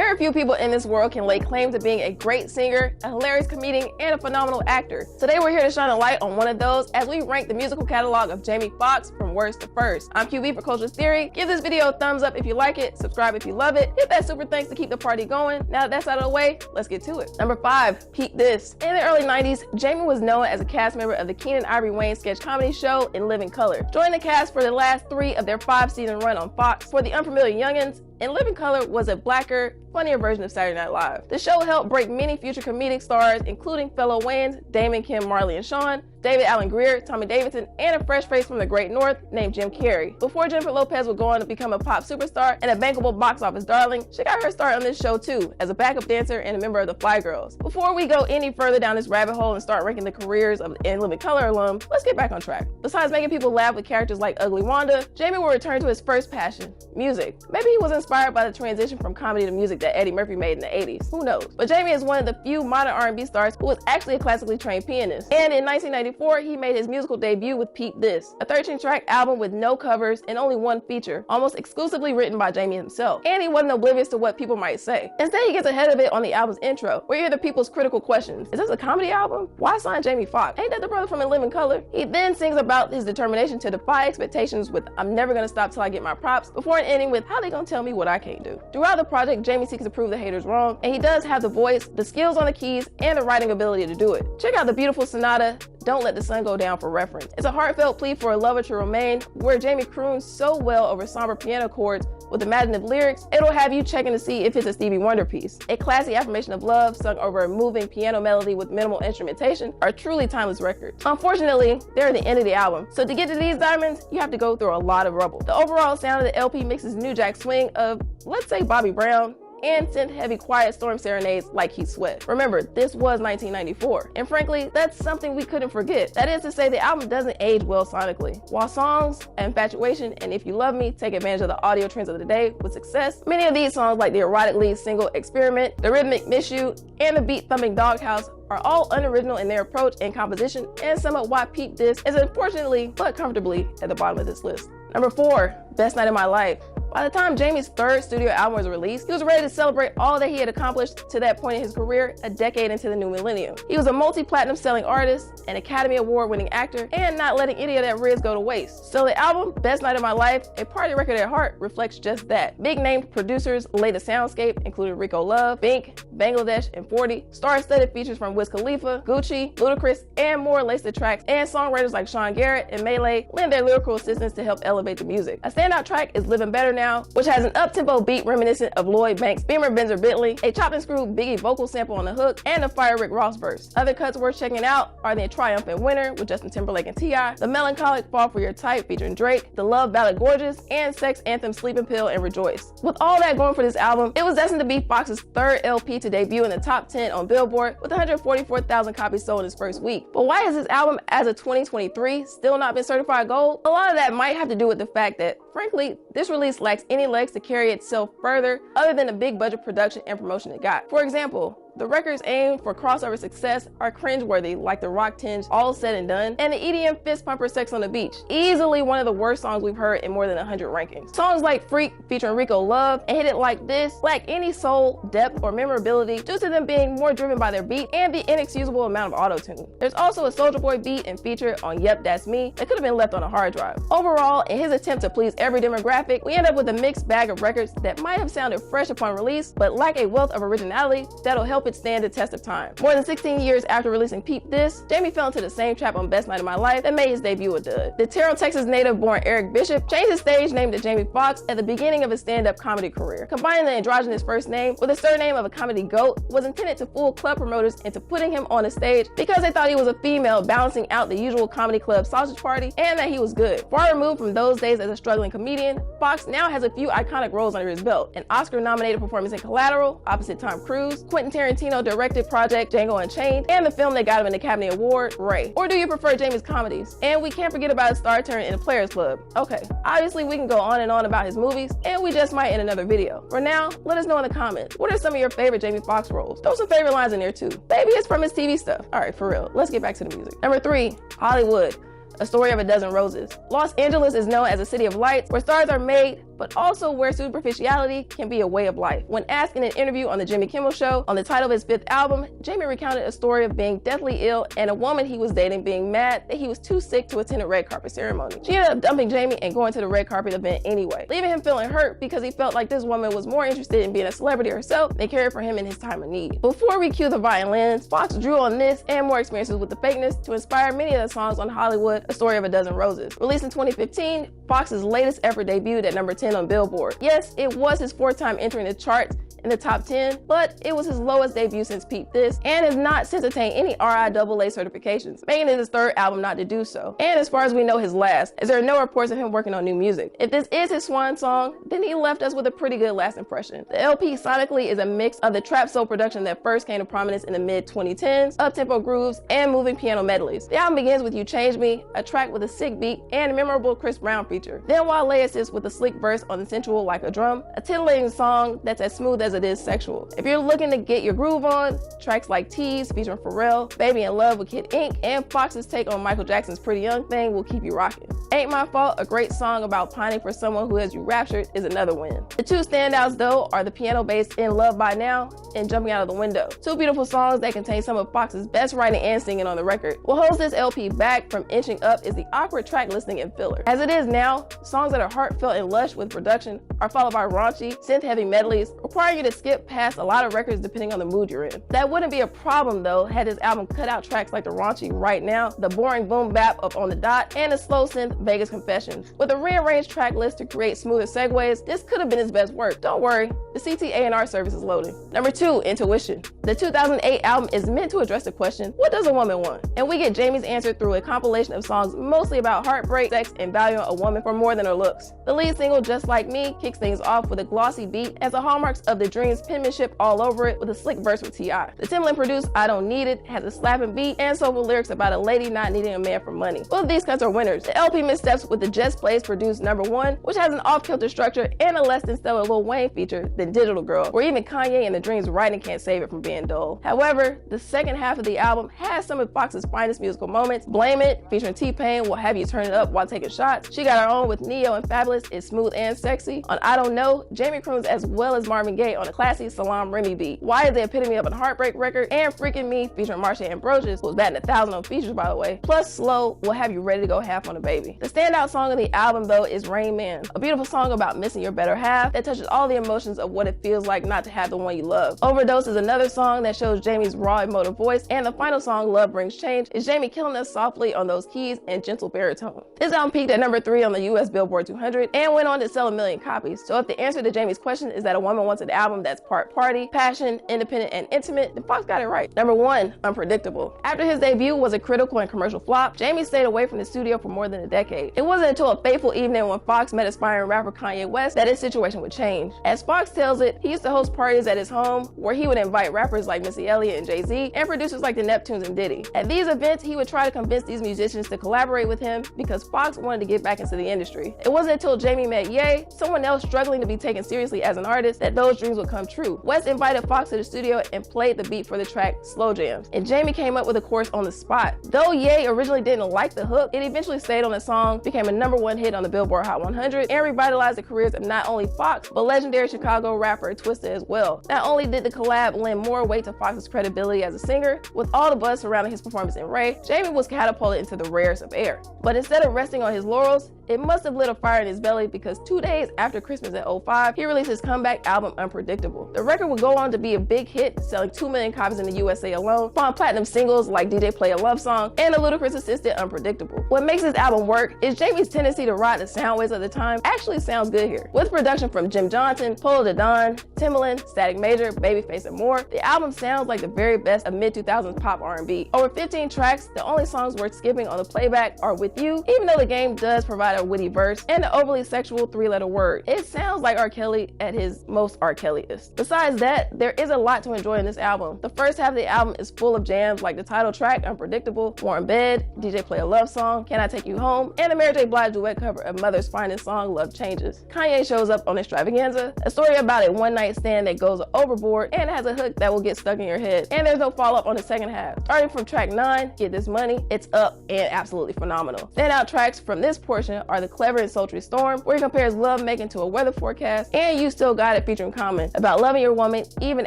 Very few people in this world can lay claim to being a great singer, a hilarious comedian, and a phenomenal actor. Today we're here to shine a light on one of those as we rank the musical catalog of Jamie Foxx from worst to first. I'm QB for Culturalist Theory. Give this video a thumbs up if you like it, subscribe if you love it, hit that super thanks to keep the party going. Now that that's out of the way, let's get to it. Number 5, Peep This. In the early 90s, Jamie was known as a cast member of the Keenen Ivory Wayans sketch comedy show In Living Color. Joining the cast for the last 3 of their 5-season run on Fox. For the unfamiliar youngins, In Living Color was a blacker, funnier version of Saturday Night Live. The show helped break many future comedic stars, including fellow Wayans, Damon, Kim, Marley, and Sean, David Allen Greer, Tommy Davidson, and a fresh face from the Great North named Jim Carrey. Before Jennifer Lopez would go on to become a pop superstar and a bankable box office darling, she got her start on this show too, as a backup dancer and a member of the Fly Girls. Before we go any further down this rabbit hole and start ranking the careers of the In Living Color alum, let's get back on track. Besides making people laugh with characters like Ugly Wanda, Jamie will return to his first passion, music. Maybe he was inspired by the transition from comedy to music that Eddie Murphy made in the 80s, who knows? But Jamie is one of the few modern R&B stars who was actually a classically trained pianist. And in 1994, he made his musical debut with Peep This, a 13-track album with no covers and only one feature, almost exclusively written by Jamie himself. And he wasn't oblivious to what people might say. Instead, he gets ahead of it on the album's intro, where you hear the people's critical questions. Is this a comedy album? Why sign Jamie Foxx? Ain't that the brother from In Living Color? He then sings about his determination to defy expectations with I'm never gonna stop till I get my props, before ending with how they gonna tell me what I can't do. Throughout the project, Jamie seeks to prove the haters wrong, and he does have the voice, the skills on the keys, and the writing ability to do it. Check out the beautiful sonata, Don't Let the Sun Go Down, for reference. It's a heartfelt plea for a lover to remain, where Jamie croons so well over somber piano chords with imaginative lyrics, it'll have you checking to see if it's a Stevie Wonder piece. A classy affirmation of love sung over a moving piano melody with minimal instrumentation are truly timeless records. Unfortunately, they're at the end of the album, so to get to these diamonds, you have to go through a lot of rubble. The overall sound of the LP mixes new jack swing of, let's say, Bobby Brown, and synth-heavy quiet storm serenades like Keith Sweat. Remember, this was 1994, and frankly, that's something we couldn't forget. That is to say, the album doesn't age well sonically. While songs, Infatuation, and If You Love Me take advantage of the audio trends of the day with success, many of these songs, like the erotic lead single Experiment, the rhythmic Miss You, and the beat-thumping Doghouse, are all unoriginal in their approach and composition, and sum up why Peep This is unfortunately, but comfortably, at the bottom of this list. Number 4, Best Night of My Life. By the time Jamie's 3rd studio album was released, he was ready to celebrate all that he had accomplished to that point in his career, a decade into the new millennium. He was a multi-platinum selling artist, an Academy Award-winning actor, and not letting any of that riz go to waste. So the album, Best Night of My Life, a party record at heart, reflects just that. Big-named producers laid the soundscape, including Rico Love, Bink, Bangladesh, and 40. Star-studded features from Wiz Khalifa, Gucci, Ludacris, and more laced the tracks, and songwriters like Sean Garrett and Melee lend their lyrical assistance to help elevate the music. A standout track is Living Better Now, which has an up-tempo beat reminiscent of Lloyd Banks' Beamer Benzer Bentley, a chopped and screwed Biggie vocal sample on the hook, and a fire Rick Ross verse. Other cuts worth checking out are the Triumphant Winner with Justin Timberlake and T.I., the melancholic Fall For Your Type featuring Drake, the love ballad Gorgeous, and sex anthem Sleeping Pill and Rejoice. With all that going for this album, it was destined to be Foxx's 3rd LP to debut in the top 10 on Billboard, with 144,000 copies sold in its first week. But why has this album, as of 2023, still not been certified gold? A lot of that might have to do with the fact that, frankly, this release lacks any legs to carry itself further other than the big budget production and promotion it got. For example, the records aimed for crossover success are cringeworthy, like the rock tinge All Said and Done, and the EDM fist pumper Sex on the Beach, easily one of the worst songs we've heard in more than 100 rankings. Songs like Freak featuring Rico Love and Hit It Like This lack any soul, depth, or memorability due to them being more driven by their beat and the inexcusable amount of auto-tune. There's also a Soulja Boy beat and feature on Yep That's Me that could have been left on a hard drive. Overall, in his attempt to please every demographic, we end up with a mixed bag of records that might have sounded fresh upon release, but lack a wealth of originality that'll help it stand the test of time. More than 16 years after releasing Peep This, Jamie fell into the same trap on Best Night of My Life that made his debut a dud. The Terrell, Texas native born Eric Bishop changed his stage name to Jamie Foxx at the beginning of his stand-up comedy career. Combining the androgynous first name with the surname of a comedy goat was intended to fool club promoters into putting him on a stage because they thought he was a female balancing out the usual comedy club sausage party and that he was good. Far removed from those days as a struggling comedian, Foxx now has a few iconic roles under his belt: an Oscar-nominated performance in Collateral, opposite Tom Cruise, Quentin Tarantino directed project Django Unchained, and the film that got him an Academy Award, Ray. Or do you prefer Jamie's comedies? And we can't forget about his star turn in The Players Club. Okay, obviously we can go on and on about his movies, and we just might in another video. For now, let us know in the comments, what are some of your favorite Jamie Foxx roles? Throw some favorite lines in there too. Maybe it's from his TV stuff. Alright, for real, let's get back to the music. Number 3, Hollywood. A Story of a Dozen Roses. Los Angeles is known as a city of lights where stars are made, but also where superficiality can be a way of life. When asked in an interview on the Jimmy Kimmel Show on the title of his 5th album, Jamie recounted a story of being deathly ill and a woman he was dating being mad that he was too sick to attend a red carpet ceremony. She ended up dumping Jamie and going to the red carpet event anyway, leaving him feeling hurt because he felt like this woman was more interested in being a celebrity herself than caring for him in his time of need. Before we cue the violins, Foxx drew on this and more experiences with the fakeness to inspire many of the songs on Hollywood, A Story of a Dozen Roses. Released in 2015, Foxx's latest effort debuted at number 10 on Billboard. Yes, it was his 4th time entering the charts in the top 10, but it was his lowest debut since Peep This, and has not since attained any RIAA certifications, making it his 3rd album not to do so, and as far as we know his last, as there are no reports of him working on new music. If this is his swan song, then he left us with a pretty good last impression. The LP sonically is a mix of the trap soul production that first came to prominence in the mid-2010s, up-tempo grooves, and moving piano medleys. The album begins with You Changed Me, a track with a sick beat and a memorable Chris Brown feature. Then Wale assists with a slick verse on the sensual Like a Drum, a titillating song that's as smooth as it is sexual. If you're looking to get your groove on, tracks like Tease featuring Pharrell, Baby in Love with Kid Ink, and Foxx's take on Michael Jackson's Pretty Young Thing will keep you rocking. Ain't My Fault, a great song about pining for someone who has you raptured, is another win. The two standouts though are the piano-based In Love By Now and Jumping Out of the Window, two beautiful songs that contain some of Foxx's best writing and singing on the record. What holds this LP back from inching up is the awkward track listing and filler. As it is now, songs that are heartfelt and lush with production are followed by raunchy, synth-heavy medleys, requiring you to skip past a lot of records depending on the mood you're in. That wouldn't be a problem though had this album cut out tracks like the raunchy Right Now, the boring boom bap of On the Dot, and the slow synth Vegas Confessions. With a rearranged track list to create smoother segues, this could have been his best work. Don't worry, the CTA&R service is loading. Number 2, Intuition. The 2008 album is meant to address the question, what does a woman want? And we get Jamie's answer through a compilation of songs mostly about heartbreak, sex, and valuing a woman for more than her looks. The lead single, Just Like Me, kicks things off with a glossy beat as the hallmarks of The Dream's penmanship all over it with a slick verse with T.I. The Timbaland-produced I Don't Need It has a slapping beat and soulful lyrics about a lady not needing a man for money. Both of these cuts are winners. The LP missteps with the Just Plays produced number 1, which has an off-kilter structure and a less than stellar Lil Wayne feature than Digital Girl, where even Kanye and The Dream's writing can't save it from being dull. However, the second half of the album has some of Foxx's finest musical moments. Blame It, featuring T-Pain, will have you turn it up while taking shots. She Got Her Own with Neo and Fabulous is smooth and sexy. On I Don't Know, Jamie croons as well as Marvin Gaye on a classy Salam Remy beat. Why is the epitome of a heartbreak record, and Freaking Me, featuring Marsha Ambrosius, who's batting 1,000 on features by the way. Plus Slow will have you ready to go half on a baby. The standout song of the album though is Rain Man, a beautiful song about missing your better half that touches all the emotions of what it feels like not to have the one you love. Overdose is another song that shows Jamie's raw emotive voice, and the final song, Love Brings Change, is Jamie killing us softly on those keys and gentle baritone. This album peaked at number 3 on the US Billboard 200 and went on to sell 1 million copies. So if the answer to Jamie's question is that a woman wants an album that's part party, passion, independent, and intimate, then Foxx got it right. Number 1, Unpredictable. After his debut was a critical and commercial flop, Jamie stayed away from the studio for more than a decade. It wasn't until a fateful evening when Foxx met aspiring rapper Kanye West that his situation would change. As Foxx tells it, he used to host parties at his home where he would invite rappers like Missy Elliott and Jay-Z and producers like the Neptunes and Diddy. At these events, he would try to convince these musicians to collaborate with him because Foxx wanted to get back into the industry. It wasn't until Jamie met Ye, someone else struggling to be taken seriously as an artist, that those dreams would come true. West invited Foxx to the studio and played the beat for the track Slow Jams, and Jamie came up with a chorus on the spot. Though Ye originally didn't like the hook, it eventually stayed on the song, became a number 1 hit on the Billboard Hot 100, and revitalized the careers of not only Foxx, but legendary Chicago rapper Twista as well. Not only did the collab lend more weight to Foxx's credibility as a singer, with all the buzz surrounding his performance in Ray, Jamie was catapulted into the rarest of air. But instead of resting on his laurels, it must have lit a fire in his belly because 2 days after Christmas in 2005, he released his comeback album Unpredictable. The record would go on to be a big hit, selling 2 million copies in the USA alone, spawned platinum singles like DJ Play a Love Song, and the Ludacris assisted Unpredictable. What makes this album work is Jamie's tendency to ride the sound waves of the time actually sounds good here. With production from Jim Johnson, Polo the Don, Timbaland, Static Major, Babyface, and more, the album sounds like the very best of mid-2000s pop R&B. Over 15 tracks, the only songs worth skipping on the playback are With You, even though the game does provide a witty verse, and the overly sexual 3-letter word. It sounds like R. Kelly at his most R. Kelly-ist. Besides that, there is a lot to enjoy in this album. The first half of the album is full of jams like the title track, Unpredictable, Warm Bed, DJ Play a Love Song, Can I Take You Home, and the Mary J. Blige duet cover of Mother's finest song, Love Changes. Kanye shows up on Extravaganza, a story about a one-night stand that goes overboard and has a hook that will get stuck in your head. And there's no follow-up on the second half. Starting from track 9, Get This Money, it's up and absolutely phenomenal. Standout tracks from this portion are the clever and sultry Storm, where he compares love making to to a weather forecast, and You Still Got It featuring Common about loving your woman even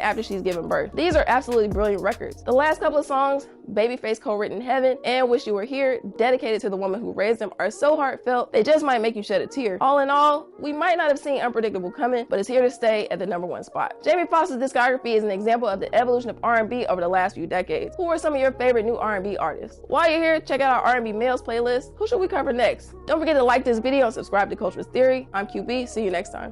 after she's given birth. These are absolutely brilliant records. The last couple of songs, Babyface co-written Heaven and Wish You Were Here, dedicated to the woman who raised them, are so heartfelt they just might make you shed a tear. All in all, we might not have seen Unpredictable coming, but it's here to stay at the #1 spot. Jamie Foxx's discography is an example of the evolution of R&B over the last few decades. Who are some of your favorite new R&B artists? While you're here, check out our R&B Males playlist. Who should we cover next? Don't forget to like this video and subscribe to Culturalist Theory. I'm QB. See you next time.